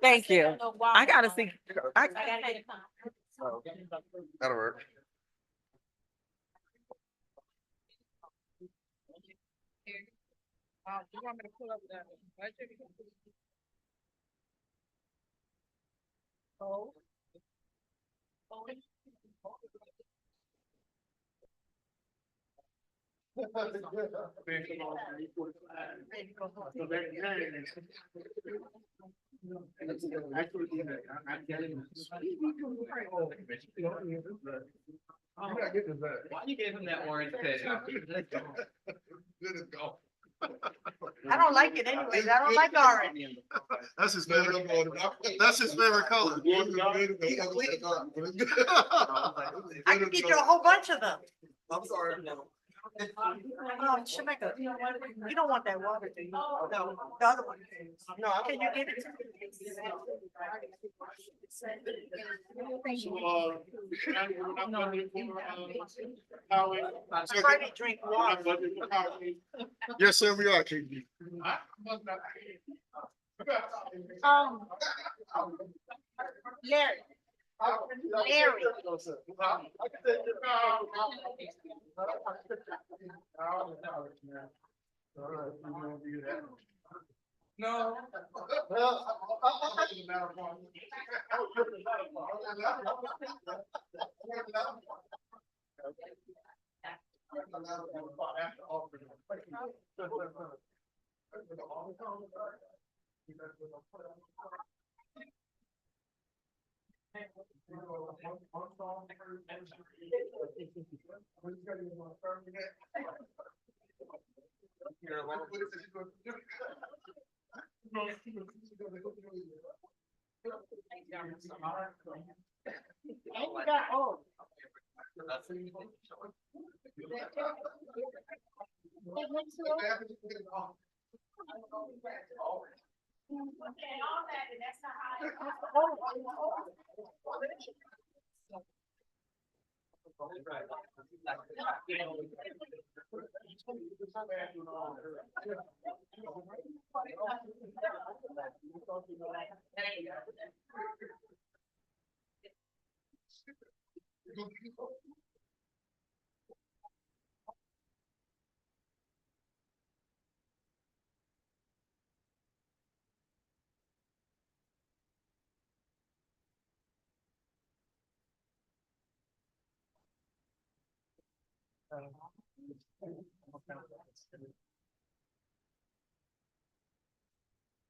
Thank you. I gotta see. That'll work. You want me to pull up the budget? Oh. Why you gave him that orange pen? Let it go. I don't like it anyways. I don't like orange. That's his favorite. That's his favorite color. I could get you a whole bunch of them. I'm sorry. Oh, Shamika, you don't want that water, do you? No, the other one. No, can you give it to me? Try to drink water. Yes, sir, we are, KD. Larry. Larry. No.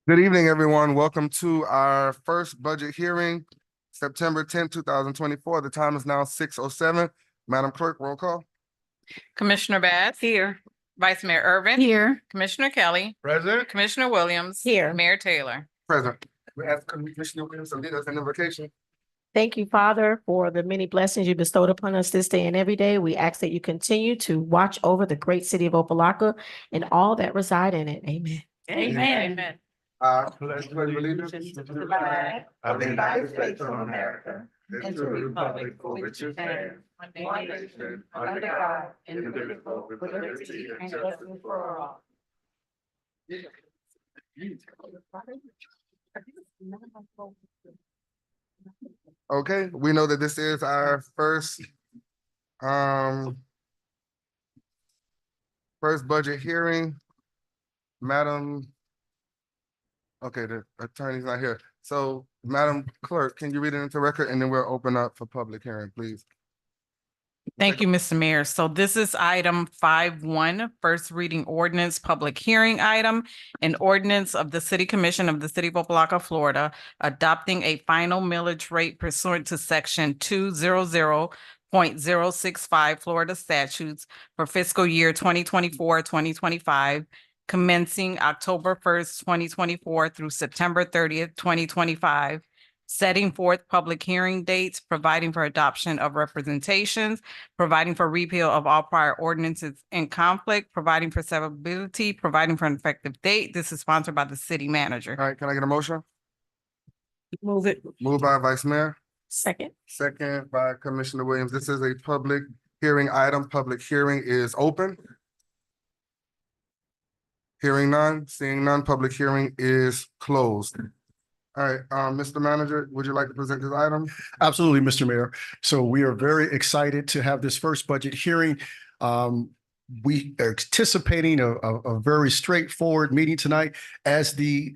Good evening, everyone. Welcome to our first budget hearing, September 10th, 2024. The time is now 6:07. Madam Clerk, roll call. Commissioner Bass. Here. Vice Mayor Irvin. Here. Commissioner Kelly. Present. Commissioner Williams. Here. Mayor Taylor. Present. We have Commissioner Williams to lead us in invocation. Thank you, Father, for the many blessings you bestowed upon us this day and every day. We ask that you continue to watch over the great city of Opa-locka and all that reside in it. Amen. Amen. I pledge allegiance to the flag of the United States of America and to the republic for which it stands, one nation, under God, indivisible, with liberty and justice for all. Okay, we know that this is our first budget hearing. Madam, okay, the attorney's not here. So, Madam Clerk, can you read it into record and then we'll open up for public hearing, please? Thank you, Mr. Mayor. So this is item 5.1, first reading ordinance, public hearing item, an ordinance of the City Commission of the City of Opa-locka, Florida, adopting a final millage rate pursuant to section 200.065 Florida statutes for fiscal year 2024-2025, commencing October 1st, 2024 through September 30th, 2025. Setting forth public hearing dates, providing for adoption of representations, providing for repeal of all prior ordinances in conflict, providing for severability, providing for an effective date. This is sponsored by the city manager. All right, can I get a motion? Move it. Moved by Vice Mayor, Second. second by Commissioner Williams. This is a public hearing item. Public hearing is open. Hearing none, seeing none, public hearing is closed. All right, Mr. Manager, would you like to present this item? Absolutely, Mr. Mayor. So we are very excited to have this first budget hearing. We are anticipating a very straightforward meeting tonight as the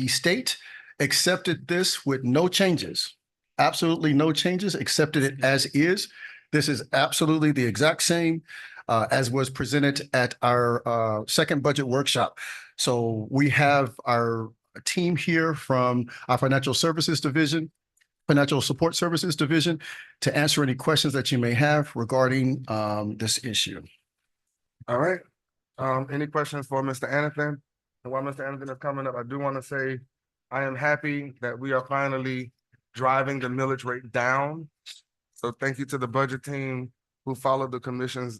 state accepted this with no changes. Absolutely no changes, accepted it as is. This is absolutely the exact same as was presented at our second budget workshop. So we have our team here from our Financial Services Division, Financial Support Services Division, to answer any questions that you may have regarding this issue. All right, any questions for Mr. Anathan? And while Mr. Anathan is coming up, I do want to say, I am happy that we are finally driving the millage rate down. So thank you to the budget team who followed the commission's,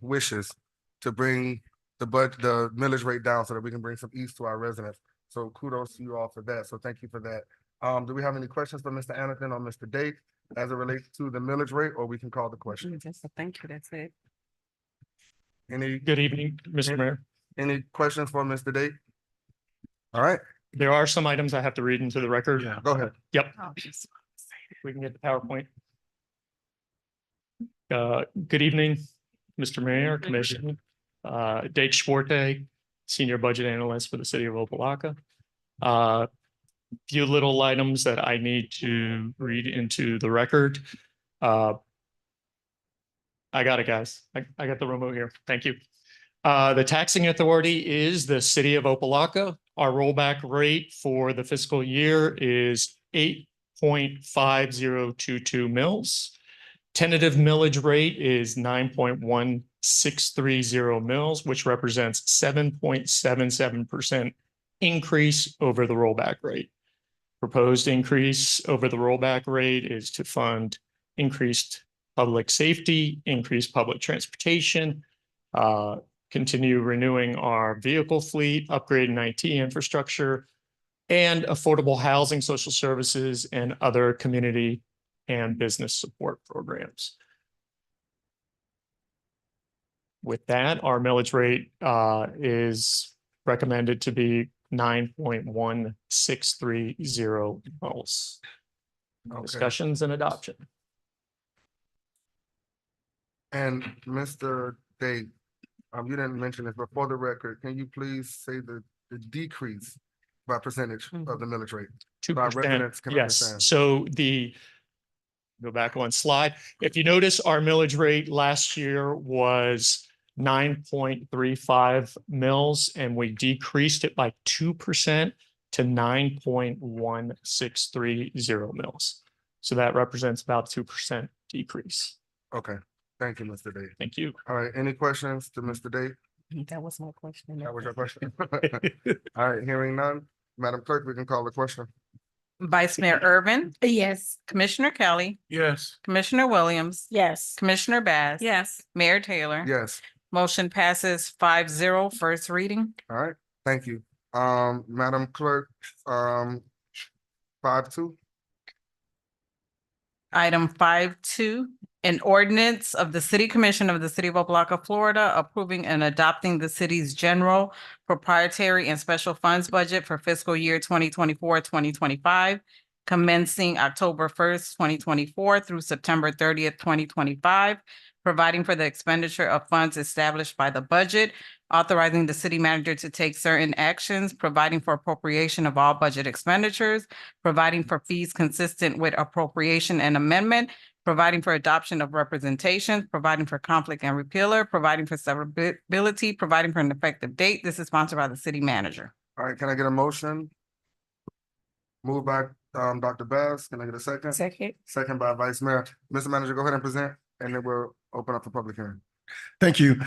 wishes to bring the millage rate down so that we can bring some ease to our residents. So kudos to you all for that. So thank you for that. Do we have any questions for Mr. Anathan or Mr. Date as it relates to the millage rate, or we can call the question? Thank you, that's it. Any, Good evening, Mr. Mayor. any questions for Mr. Date? All right, There are some items I have to read into the record. go ahead. Yep, we can get the PowerPoint. Good evening, Mr. Mayor, Commission. Dave Schwarte, Senior Budget Analyst for the City of Opa-locka. Few little items that I need to read into the record. I got it, guys. I got the remote here. Thank you. The taxing authority is the City of Opa-locka. Our rollback rate for the fiscal year is 8.5022 mils. Tentative millage rate is 9.1630 mils, which represents 7.77% increase over the rollback rate. Proposed increase over the rollback rate is to fund increased public safety, increased public transportation, continue renewing our vehicle fleet, upgrading IT infrastructure, and affordable housing, social services, and other community and business support programs. With that, our millage rate is recommended to be 9.1630 mils. Okay. Discussions and adoption. And Mr. Date, you didn't mention this, but for the record, can you please say the decrease by percentage of the millage rate? So our 2%. residents can Yes, understand. so go back one slide. If you notice, our millage rate last year was 9.35 mils, and we decreased it by 2% to 9.1630 mils. So that represents about 2% decrease. Okay, thank you, Mr. Date. Thank you. All right, any questions to Mr. Date? That was my question. That was your question? All right, hearing none, Madam Clerk, we can call the question. Vice Mayor Irvin, Yes. Commissioner Kelly, Yes. Commissioner Williams, Yes. Commissioner Bass. Yes. Mayor Taylor. Yes, Motion passes 5-0, first reading. all right, thank you. Madam Clerk, 5-2. Item 5-2, an ordinance of the City Commission of the City of Opa-locka, Florida, approving and adopting the city's general proprietary and special funds budget for fiscal year 2024-2025, commencing October 1st, 2024 through September 30th, 2025, providing for the expenditure of funds established by the budget, authorizing the city manager to take certain actions, providing for appropriation of all budget expenditures, providing for fees consistent with appropriation and amendment, providing for adoption of representations, providing for conflict and repealer, providing for severability, providing for an effective date. This is sponsored by the city manager. All right, can I get a motion? Moved by Dr. Bass, can I get a second? Second. Second by Vice Mayor. Mr. Manager, go ahead and present, and then we'll open up for public hearing. Thank you.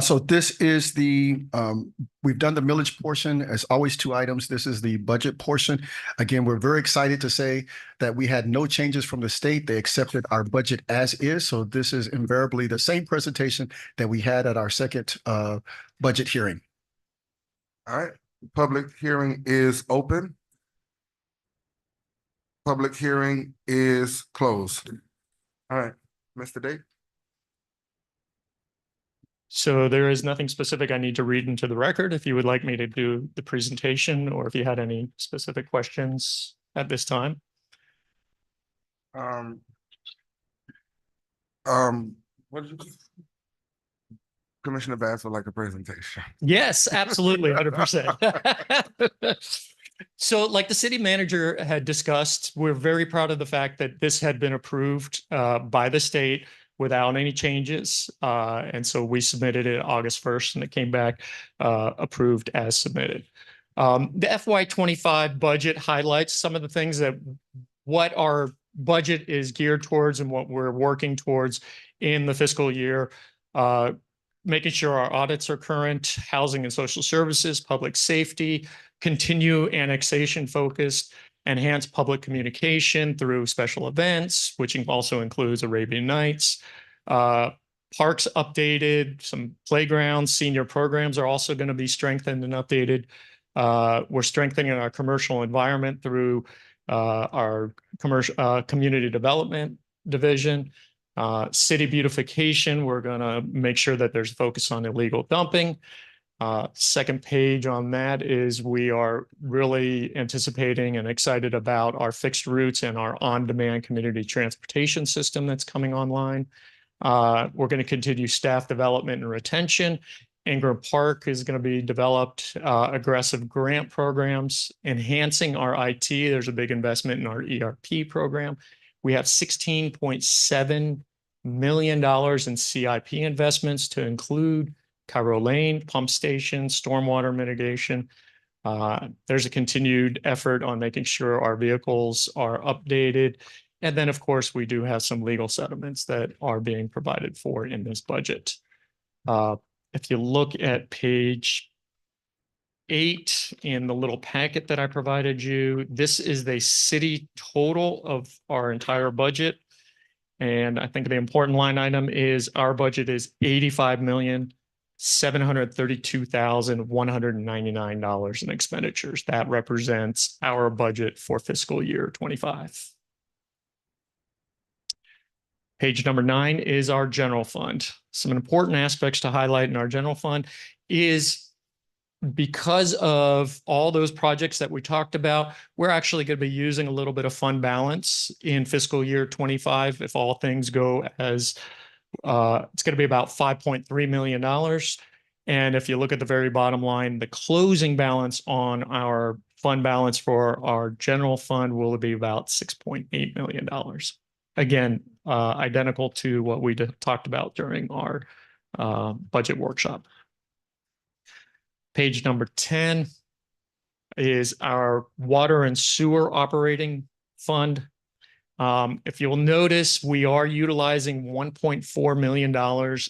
So this is we've done the millage portion, as always, 2 items. This is the budget portion. Again, we're very excited to say that we had no changes from the state. They accepted our budget as is. So this is invariably the same presentation that we had at our second budget hearing. All right, public hearing is open. Public hearing is closed. All right, Mr. Date. So there is nothing specific I need to read into the record. If you would like me to do the presentation, or if you had any specific questions at this time. Um, what did you? Commissioner Bass would like a presentation. Yes, absolutely, 100%. So like the city manager had discussed, we're very proud of the fact that this had been approved by the state without any changes. And so we submitted it August 1st and it came back approved as submitted. The FY25 budget highlights some of the things that what our budget is geared towards and what we're working towards in the fiscal year. Making sure our audits are current, housing and social services, public safety, continue annexation focused, enhance public communication through special events, which also includes Arabian Nights, parks updated, some playgrounds, senior programs are also going to be strengthened and updated. We're strengthening our commercial environment through our commercial community development division. City beautification, we're going to make sure that there's focus on illegal dumping. Second page on that is we are really anticipating and excited about our fixed routes and our on-demand community transportation system that's coming online. We're going to continue staff development and retention. Ingram Park is going to be developed, aggressive grant programs, enhancing our IT. There's a big investment in our ERP program. We have $16.7 million in CIP investments to include Cairo Lane, pump station, stormwater mitigation. There's a continued effort on making sure our vehicles are updated. And then, of course, we do have some legal settlements that are being provided for in this budget. If you look at page 8 in the little packet that I provided you, this is the city total of our entire budget. And I think the important line item is our budget is $85,732,199 in expenditures. That represents our budget for fiscal year 25. Page number 9 is our general fund. Some important aspects to highlight in our general fund is because of all those projects that we talked about, we're actually going to be using a little bit of fund balance in fiscal year 25. If all things go as it's going to be about $5.3 million. And if you look at the very bottom line, the closing balance on our fund balance for our general fund will be about $6.8 million. Again, identical to what we talked about during our budget workshop. Page number 10 is our water and sewer operating fund. If you'll notice, we are utilizing $1.4 million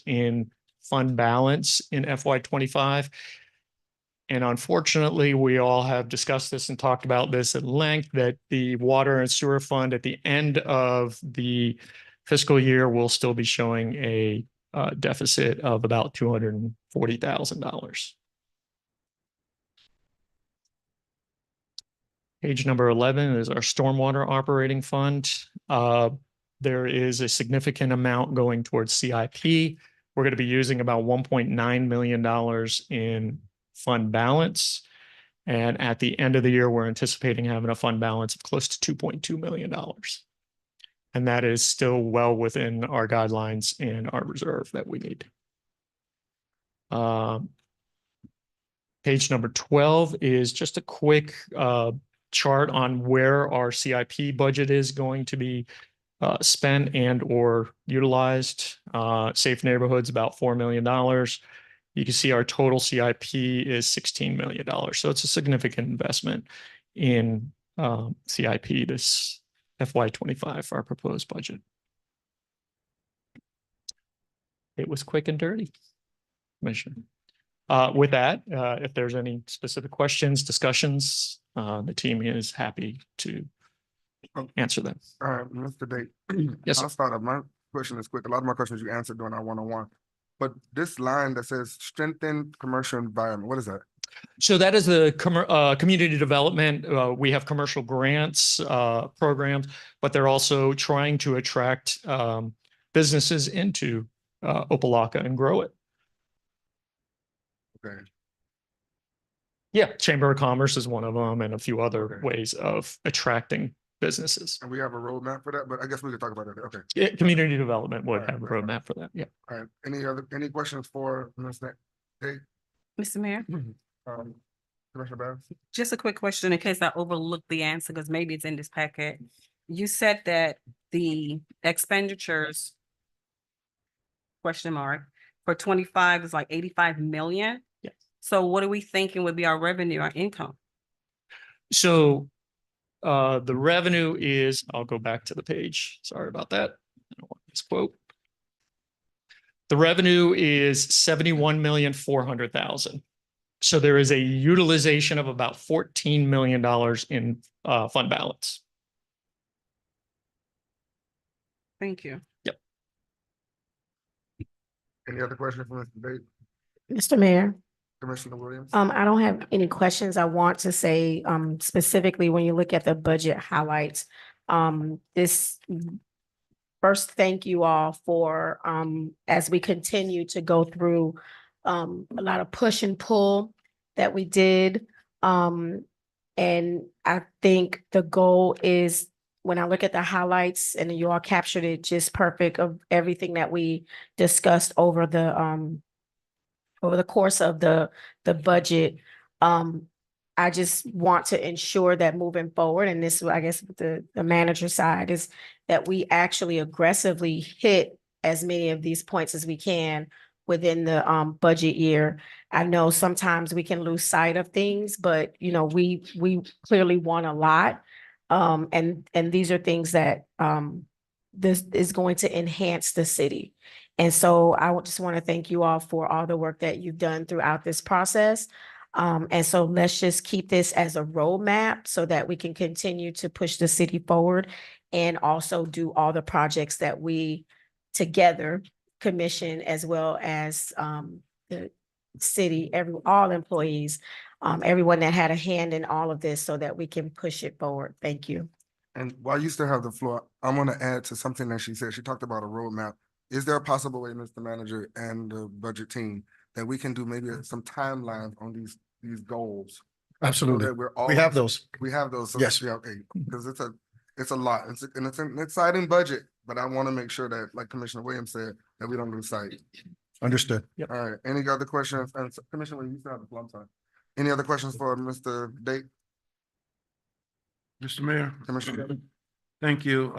in fund balance in FY25. And unfortunately, we all have discussed this and talked about this at length, that the water and sewer fund at the end of the fiscal year will still be showing a deficit of about $240,000. Page number 11 is our stormwater operating fund. There is a significant amount going towards CIP. We're going to be using about $1.9 million in fund balance. And at the end of the year, we're anticipating having a fund balance of close to $2.2 million. And that is still well within our guidelines and our reserve that we need. Page number 12 is just a quick chart on where our CIP budget is going to be spent and or utilized. Safe neighborhoods, about $4 million. You can see our total CIP is $16 million. So it's a significant investment in CIP this FY25 for our proposed budget. It was quick and dirty, Commissioner. With that, if there's any specific questions, discussions, the team is happy to answer them. All right, Mr. Date. Yes, sir. I'll start off. My question is quick. A lot of my questions you answered during our one-on-one. But this line that says strengthen commercial environment, what is that? So that is the community development. We have commercial grants programs, but they're also trying to attract businesses into Opa-locka and grow it. Okay, Yeah, Chamber of Commerce is one of them and a few other ways of attracting businesses. and we have a roadmap for that, but I guess we could talk about that. Okay, Yeah, community development would Right, have a right, roadmap for that. Yeah. all right. Any questions for Mr. Hey, Mr. Mayor, Commissioner Barron? just a quick question in case I overlooked the answer, because maybe it's in this packet. You said that the expenditures question mark for 25 is like 85 million. Yes. So what are we thinking would be our revenue, our income? So the revenue is, I'll go back to the page. Sorry about that. I don't want this quote. The revenue is 71,400,000. So there is a utilization of about $14 million in fund balance. Thank you. Any other questions for Mr. Date, Mr. Mayor. Commissioner Williams? I don't have any questions. I want to say, specifically, when you look at the budget highlights, this first, thank you all for, as we continue to go through, a lot of push and pull that we did. And I think the goal is, when I look at the highlights, and you all captured it just perfect of everything that we discussed over the course of the budget. I just want to ensure that moving forward, and this, I guess, the manager side, is that we actually aggressively hit as many of these points as we can within the budget year. I know sometimes we can lose sight of things, but we clearly want a lot. And these are things that this is going to enhance the city. And so I would just want to thank you all for all the work that you've done throughout this process. And so let's just keep this as a roadmap so that we can continue to push the city forward, and also do all the projects that we together commission, as well as the city, all employees, everyone that had a hand in all of this, so that we can push it forward. Thank you. And while you still have the floor, I want to add to something that she said. She talked about a roadmap. Is there a possible way, Mr. Manager and the budget team, that we can do maybe some timelines on these goals? So Absolutely. that we're all. We have those. We have those. So, Yes. yeah, okay, because it's a lot. And it's an exciting budget, but I want to make sure that, like Commissioner Williams said, that we don't lose sight. Understood. All right, any other questions? And Commissioner Williams, you still have the floor, I'm sorry. Any other questions for Mr. Date, Mr. Mayor, Commissioner Kelly? thank you.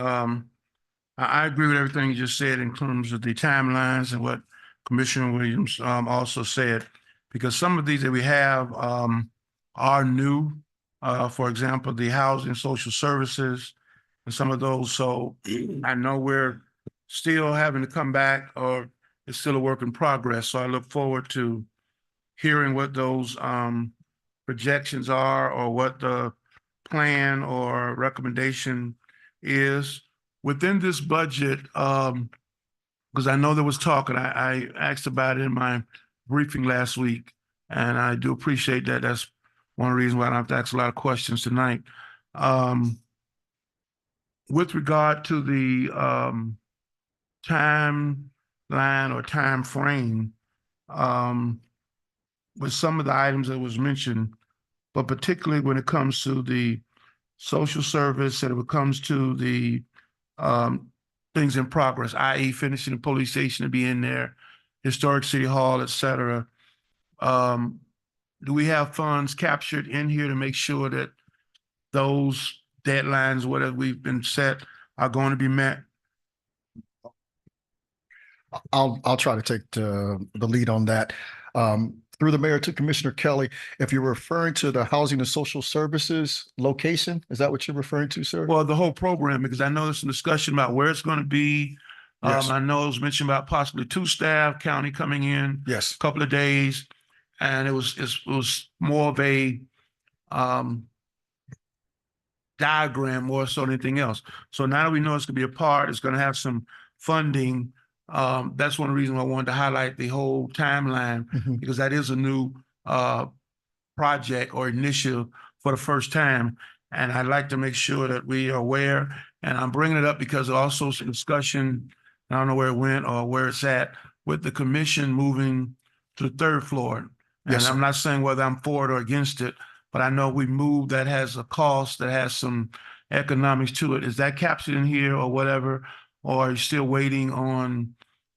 I agree with everything you just said in terms of the timelines and what Commissioner Williams also said, because some of these that we have are new. For example, the housing, social services, and some of those. So I know we're still having to come back, or it's still a work in progress. So I look forward to hearing what those projections are, or what the plan or recommendation is within this budget. Because I know there was talk, and I asked about it in my briefing last week, and I do appreciate that. That's one reason why I don't have to ask a lot of questions tonight. With regard to the timeline or time frame, with some of the items that was mentioned, but particularly when it comes to the social service, and when it comes to the things in progress, i.e. finishing the police station to be in there, historic city hall, et cetera. Do we have funds captured in here to make sure that those deadlines, whatever we've been set, are going to be met? I'll try to take the lead on that. Through the mayor to Commissioner Kelly, if you're referring to the housing and social services location, is that what you're referring to, sir? Well, the whole program, because I know there's some discussion about where it's going to be. Yes. I know it was mentioned about possibly 2 staff, county coming in Yes. a couple of days, and it was more of a diagram more so than anything else. So now that we know it's going to be a part, it's going to have some funding. That's one of the reasons I wanted to highlight the whole timeline, Mhm. because that is a new project or initiative for the first time. And I'd like to make sure that we are aware, and I'm bringing it up because also some discussion, I don't know where it went or where it's at, with the commission moving to the 3rd floor. And Yes, I'm sir. not saying whether I'm for it or against it, but I know we moved that has a cost, that has some economics to it. Is that captured in here or whatever? Or are you still waiting on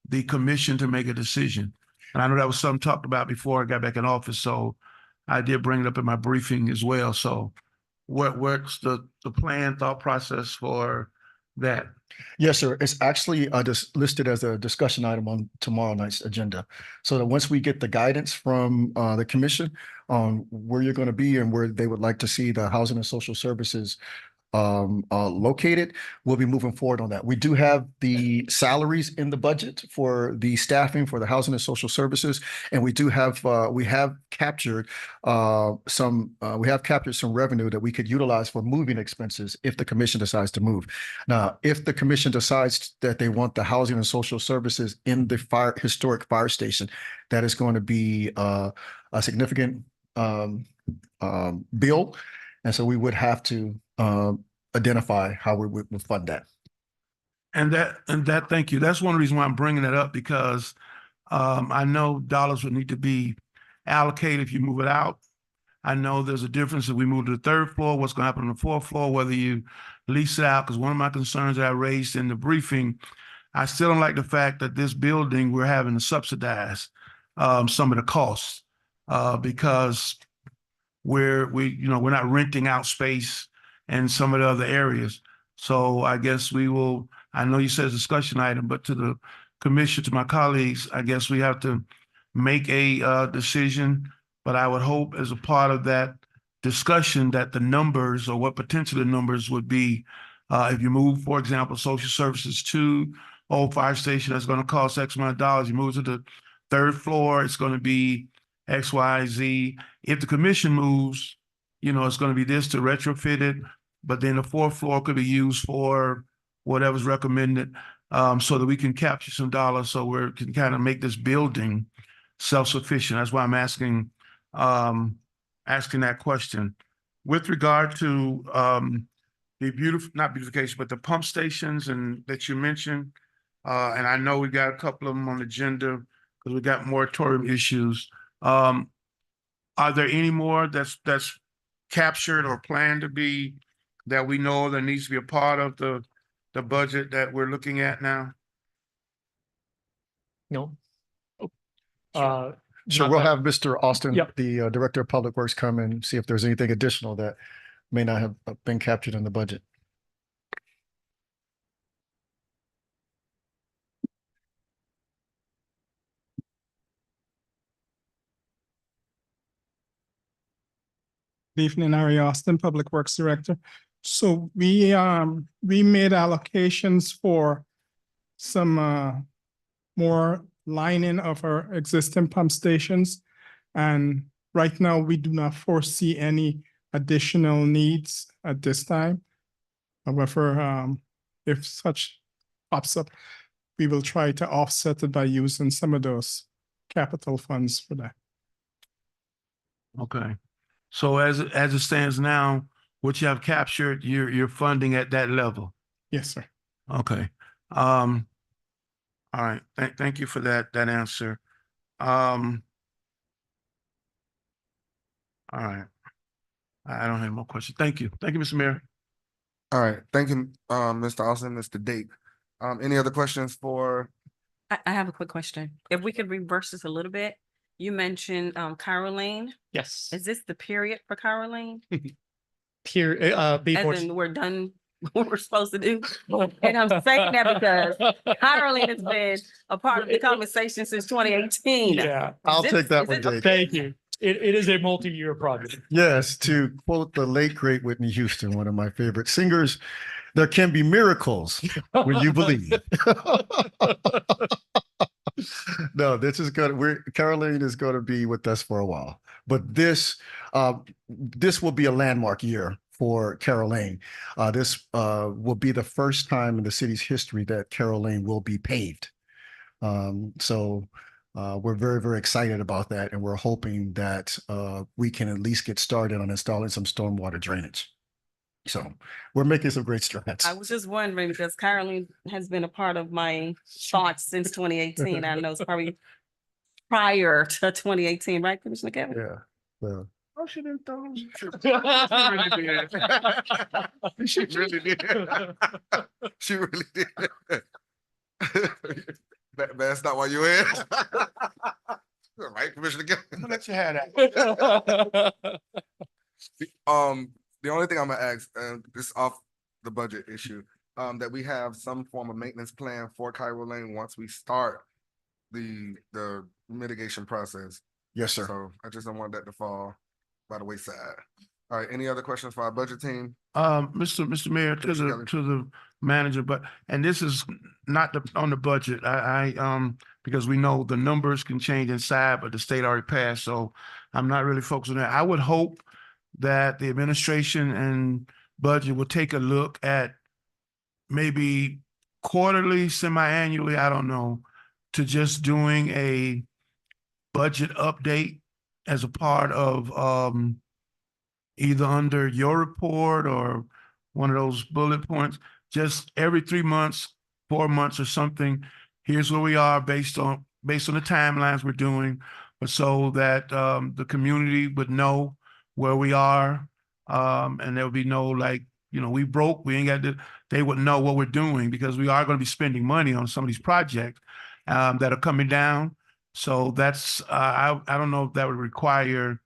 the commission to make a decision? And I know that was something talked about before I got back in office, so I did bring it up in my briefing as well. So what's the plan, thought process for that? Yes, sir. It's actually just listed as a discussion item on tomorrow night's agenda. So that once we get the guidance from the commission on where you're going to be and where they would like to see the Housing and Social Services located, we'll be moving forward on that. We do have the salaries in the budget for the staffing for the Housing and Social Services, and we do have we have captured some revenue that we could utilize for moving expenses if the commission decides to move. Now, if the commission decides that they want the Housing and Social Services in the historic fire station, that is going to be a significant bill. And so we would have to identify how we would fund that. And that, thank you. That's one reason why I'm bringing that up, because I know dollars would need to be allocated if you move it out. I know there's a difference if we move to the third floor, what's going to happen on the fourth floor, whether you lease it out, because one of my concerns that I raised in the briefing, I still don't like the fact that this building, we're having to subsidize some of the costs because we're not renting out space in some of the other areas. So I guess I know you said it's a discussion item, but to the commission, to my colleagues, I guess we have to make a decision. But I would hope as a part of that discussion that the numbers, or what potentially the numbers would be, if you move, for example, social services to old fire station, that's going to cost X amount of dollars. You move to the third floor, it's going to be X, Y, Z. If the commission moves, it's going to be this to retrofit it, but then the fourth floor could be used for whatever's recommended, so that we can capture some dollars, so we can kind of make this building self-sufficient. That's why I'm asking that question. With regard to the not beautification, but the pump stations and that you mentioned, and I know we got a couple of them on the agenda because we got moratorium issues. Are there any more that's captured or planned to be, that we know that needs to be a part of the budget that we're looking at now? No. Sure, Not we'll that- have Mr. Austin, Yep. the Director of Public Works, come and see if there's anything additional that may not have been captured in the budget. Good evening, Harry Austin, Public Works Director. So we made allocations for some more lining of our existing pump stations. And right now, we do not foresee any additional needs at this time. However, if such pops up, we will try to offset it by using some of those capital funds for that. Okay. So as it stands now, what you have captured, you're funding at that level. Yes, sir. Okay. All right. Thank you for that answer. All right. I don't have more questions. Thank you. Thank you, Mr. Mayor. All right, thank you, Mr. Austin, Mr. Dake. Any other questions for? I have a quick question. If we could reverse this a little bit, you mentioned Caroline. Yes. Is this the period for Caroline? Here, be more. As in we're done what we're supposed to do? And I'm saying that because Caroline has been a part of the conversation since 2018. Yeah, I'll Is take that is one, it- Dave. thank you. It is a multi-year project. Yes, to quote the late great Whitney Houston, one of my favorite singers, there can be miracles when you believe. No, Caroline is going to be with us for a while, but this will be a landmark year for Caroline. This will be the first time in the city's history that Caroline will be paved. So we're very, very excited about that, and we're hoping that we can at least get started on installing some stormwater drainage. So we're making some great strides. I was just wondering because Caroline has been a part of my thoughts since 2018. I know it's probably prior to 2018, right, Commissioner Kelly? Yeah, yeah. Oh, she didn't throw. She really did. She really did. That's not why you're in. Right, Commissioner Gill? I'm gonna let you have that. The only thing I'm gonna ask, and this off the budget issue, that we have some form of maintenance plan for Cairo Lane once we start the mitigation process. Yes, sir. So I just don't want that to fall by the wayside. All right, any other questions for our budget team? Mr. Mayor, Commissioner to the manager, but, and this is not on the budget, because we know the numbers can change inside, but the state already passed, so I'm not really focused on that. I would hope that the administration and budget will take a look at maybe quarterly, semi-annually, I don't know, to just doing a budget update as a part of, either under your report or one of those bullet points, just every 3 months, 4 months or something. Here's where we are based on the timelines we're doing, but so that the community would know where we are. And there would be no like, we broke, we ain't got to, they would know what we're doing because we are going to be spending money on some of these projects that are coming down. So that's, I don't know if that would require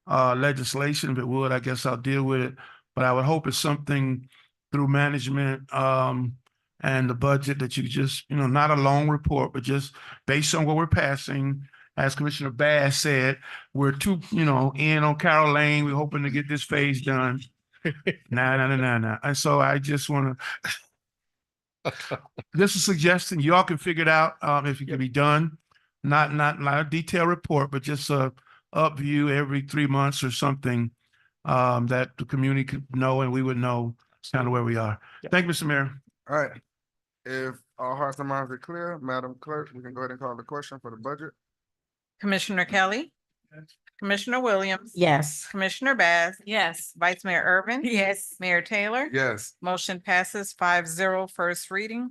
legislation. If it would, I guess I'll deal with it. But I would hope it's something through management and the budget that you just, not a long report, but just based on what we're passing. As Commissioner Bass said, we're in on Carroll Lane. We're hoping to get this phase done. Nah. And so I just want to, this is a suggestion. Y'all can figure it out if it can be done. Not a detailed report, but just a up view every 3 months or something that the community could know and we would know kind of where we are. Thank you, Mr. Mayor. All right. If our hearts and minds are clear, Madam Clerk, we can go ahead and call the question for the budget. Commissioner Kelly. Commissioner Williams. Yes. Commissioner Bass. Yes. Vice Mayor Irvin. Yes. Mayor Taylor. Yes. Motion passes 5-0 first reading.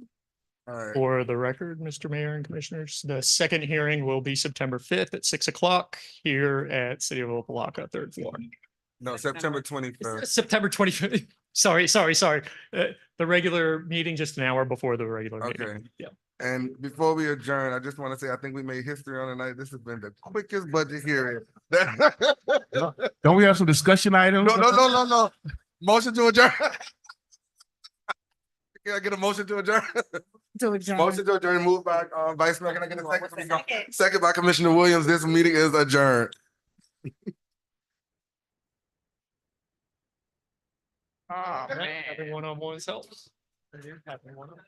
All right. For the record, Mr. Mayor and Commissioners, the second hearing will be September 5th at 6 o'clock here at City of Opa-locka, 3rd floor. No, September 25th. September 25th. Sorry. The regular meeting just an hour before the regular Okay. meeting. Yeah. And before we adjourn, I just want to say, I think we made history on the night. This has been the quickest budget hearing. Don't we have some discussion items? No. Motion to adjourn. Can I get a motion to adjourn? Motion to adjourn, moved by Vice Mayor. Can I get a second? Second by Commissioner Williams. This meeting is adjourned. Oh, man. Having one-on-ones helps. Having one-on-ones.